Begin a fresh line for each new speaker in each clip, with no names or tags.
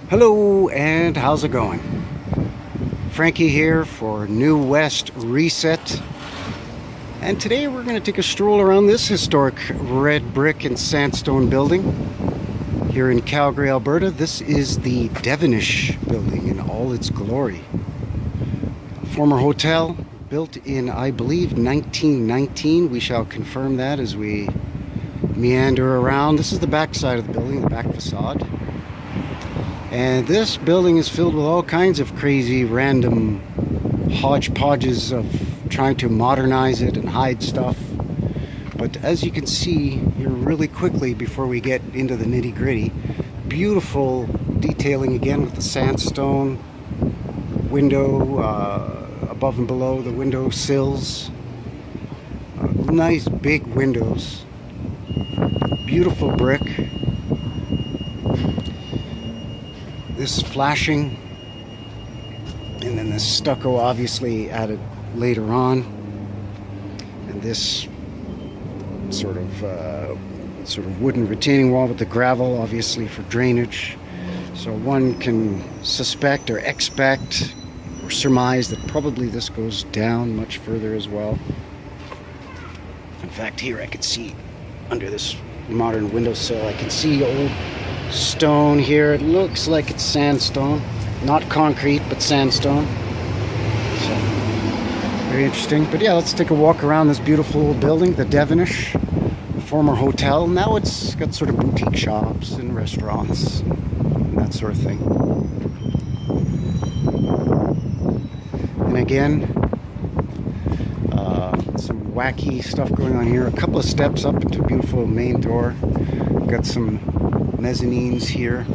Hello, and how's it going? Frankie here for New West Reset, and today we're going to take a stroll around this historic red brick and sandstone building here in Calgary, Alberta. This is the Devenish building in all its glory. A former hotel built in, I believe, 1919. We shall confirm that as we meander around. This is the back side of the building, the back facade. And this building is filled with all kinds of crazy, random hodgepodges of trying to modernize it and hide stuff. But as you can see here really quickly before we get into the nitty-gritty, beautiful detailing again with the sandstone window above and below the window sills. Nice big windows. Beautiful brick. This flashing, and then this stucco obviously added later on, and this sort of wooden retaining wall with the gravel obviously for drainage. So one can suspect or expect or surmise that probably this goes down much further as well. In fact, here I could see under this modern windowsill, I can see old stone here. It looks like it's sandstone, not concrete, but sandstone. So very interesting. But yeah, let's take a walk around this beautiful old building, the Devenish, former hotel. Now it's got sort of boutique shops and restaurants and that sort of thing. And again, some wacky stuff going on here. A couple of steps up into a beautiful main door. We've got some mezzanines here,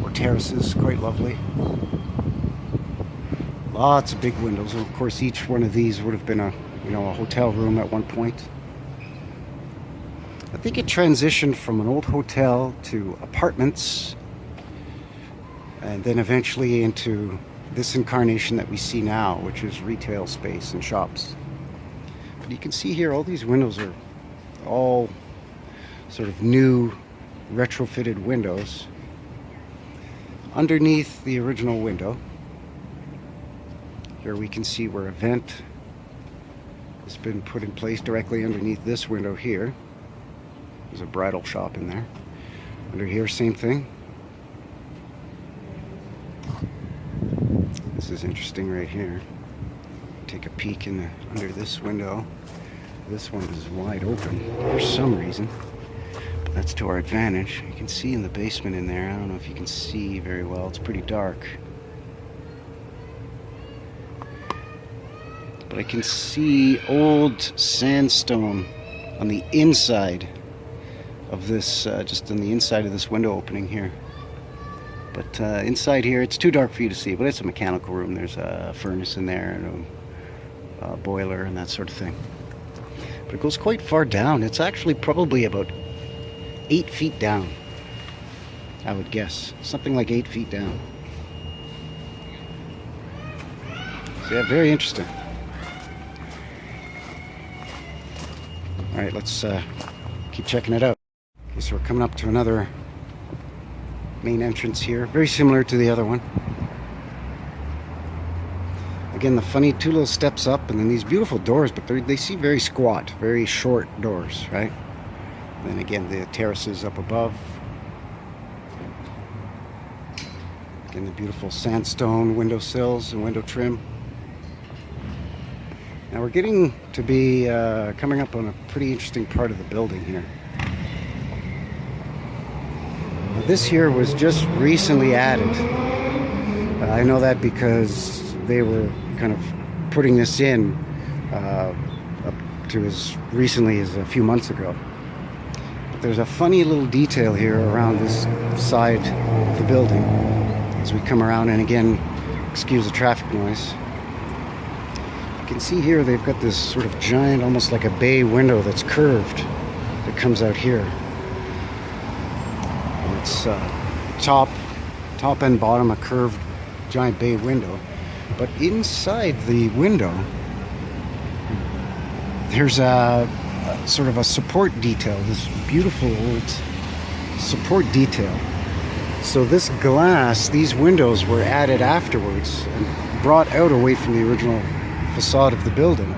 or terraces, quite lovely. Lots of big windows, and of course each one of these would have been a hotel room at one point. I think it transitioned from an old hotel to apartments, and then eventually into this incarnation that we see now, which is retail space and shops. But you can see here all these windows are all sort of new retrofitted windows underneath the original window. Here we can see where a vent has been put in place directly underneath this window here. There's a bridal shop in there. Under here, same thing. This is interesting right here. Take a peek under this window. This one is wide open for some reason. That's to our advantage. You can see in the basement in there. I don't know if you can see very well. It's pretty dark. But I can see old sandstone on the inside of this, just on the inside of this window opening here. But inside here, it's too dark for you to see, but it's a mechanical room. There's a furnace in there and a boiler and that sort of thing. But it goes quite far down. It's actually probably about 8 feet down, I would guess. Something like 8 feet down. So yeah, very interesting. Alright, let's keep checking it out. Okay, so we're coming up to another main entrance here. Very similar to the other one. Again, the funny two little steps up and then these beautiful doors, but they seem very squat, very short doors, right? Then again, the terraces up above. Again, the beautiful sandstone windowsills and window trim. Now we're getting to be coming up on a pretty interesting part of the building here. Now, this here was just recently added. I know that because they were kind of putting this in up to as recently as a few months ago. There's a funny little detail here around this side of the building as we come around, and again, excuse the traffic noise. You can see here they've got this sort of giant, almost like a bay window that's curved that comes out here. And it's top and bottom a curved giant bay window. But inside the window, there's a sort of a support detail, this beautiful old support detail. So this glass, these windows were added afterwards and brought out away from the original facade of the building.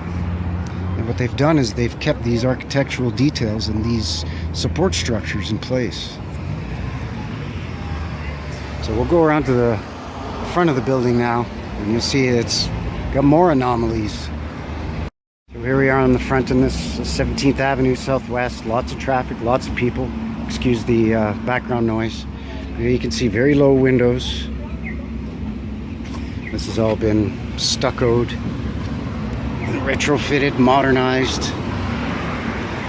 And what they've done is they've kept these architectural details and these support structures in place. So we'll go around to the front of the building now, and you'll see it's got more anomalies. So here we are on the front in this 17th Avenue Southwest. Lots of traffic, lots of people. Excuse the background noise. Here you can see very low windows. This has all been stuccoed, retrofitted, modernized.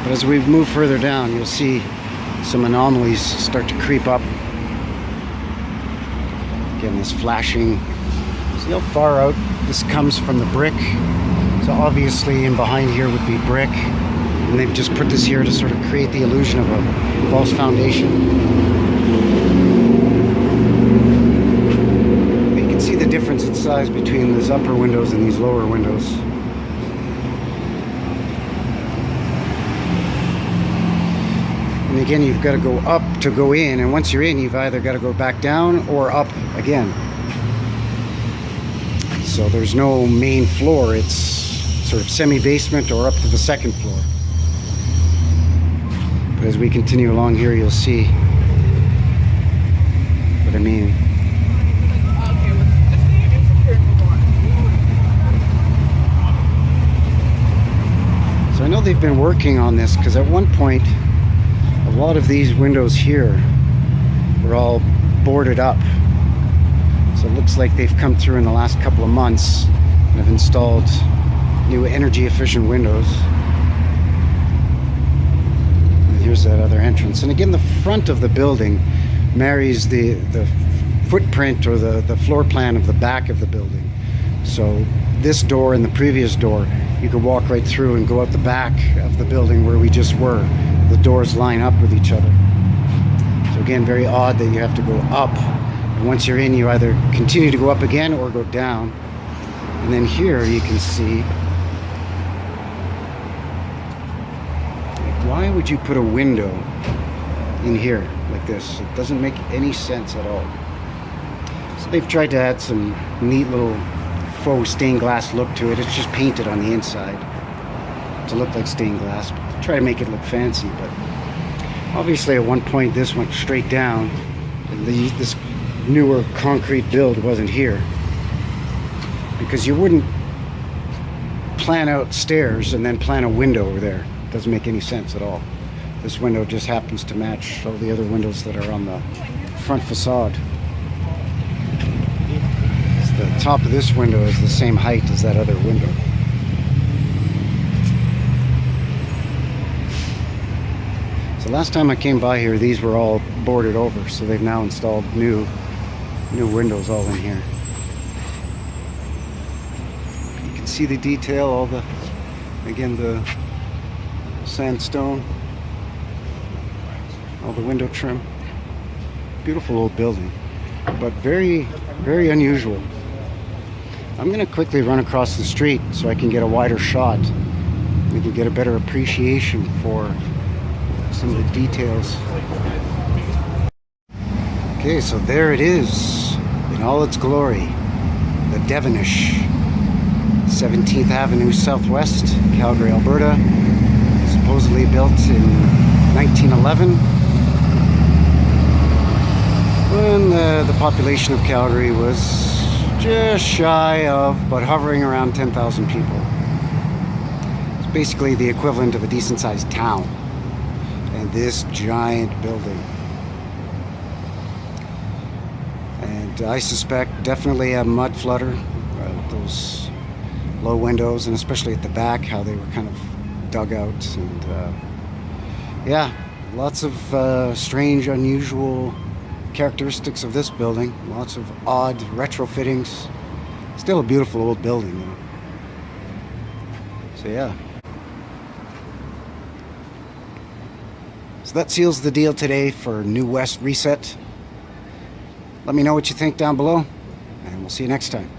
But as we move further down, you'll see some anomalies start to creep up. Again, this flashing. See how far out this comes from the brick? So obviously in behind here would be brick, and they've just put this here to sort of create the illusion of a false foundation. You can see the difference in size between these upper windows and these lower windows. And again, you've got to go up to go in, and once you're in, you've either got to go back down or up again. So there's no main floor, it's sort of semi-basement or up to the second floor. But as we continue along here, you'll see what I mean. So I know they've been working on this, because at one point a lot of these windows here were all boarded up. So it looks like they've come through in the last couple of months and have installed new energy efficient windows. And here's that other entrance. And again, the front of the building marries the footprint or the floor plan of the back of the building. So this door and the previous door, you could walk right through and go out the back of the building where we just were. The doors line up with each other. So again, very odd that you have to go up. And once you're in, you either continue to go up again or go down. And then here you can see, why would you put a window in here like this? It doesn't make any sense at all. So they've tried to add some neat little faux stained glass look to it. It's just painted on the inside to look like stained glass, but to try to make it look fancy. But obviously at one point this went straight down, and this newer concrete build wasn't here, because you wouldn't plan out stairs and then plan a window over there. It doesn't make any sense at all. This window just happens to match all the other windows that are on the front facade. The top of this window is the same height as that other window. So last time I came by here, these were all boarded over, so they've now installed new windows all in here. You can see the detail, all the, again, the sandstone, all the window trim. Beautiful old building, but very, very unusual. I'm going to quickly run across the street so I can get a wider shot. We can get a better appreciation for some of the details. Okay, so there it is in all its glory. The Devenish, 17th Avenue Southwest, Calgary, Alberta. Supposedly built in 1911. When the population of Calgary was just shy of, but hovering around 10,000 people. It's basically the equivalent of a decent sized town. And this giant building. And I suspect definitely a mud flooder. Those low windows, and especially at the back, how they were kind of dug out. And yeah, lots of strange, unusual characteristics of this building. Lots of odd retrofittings. Still a beautiful old building though. So yeah. So that seals the deal today for New West Reset. Let me know what you think down below, and we'll see you next time.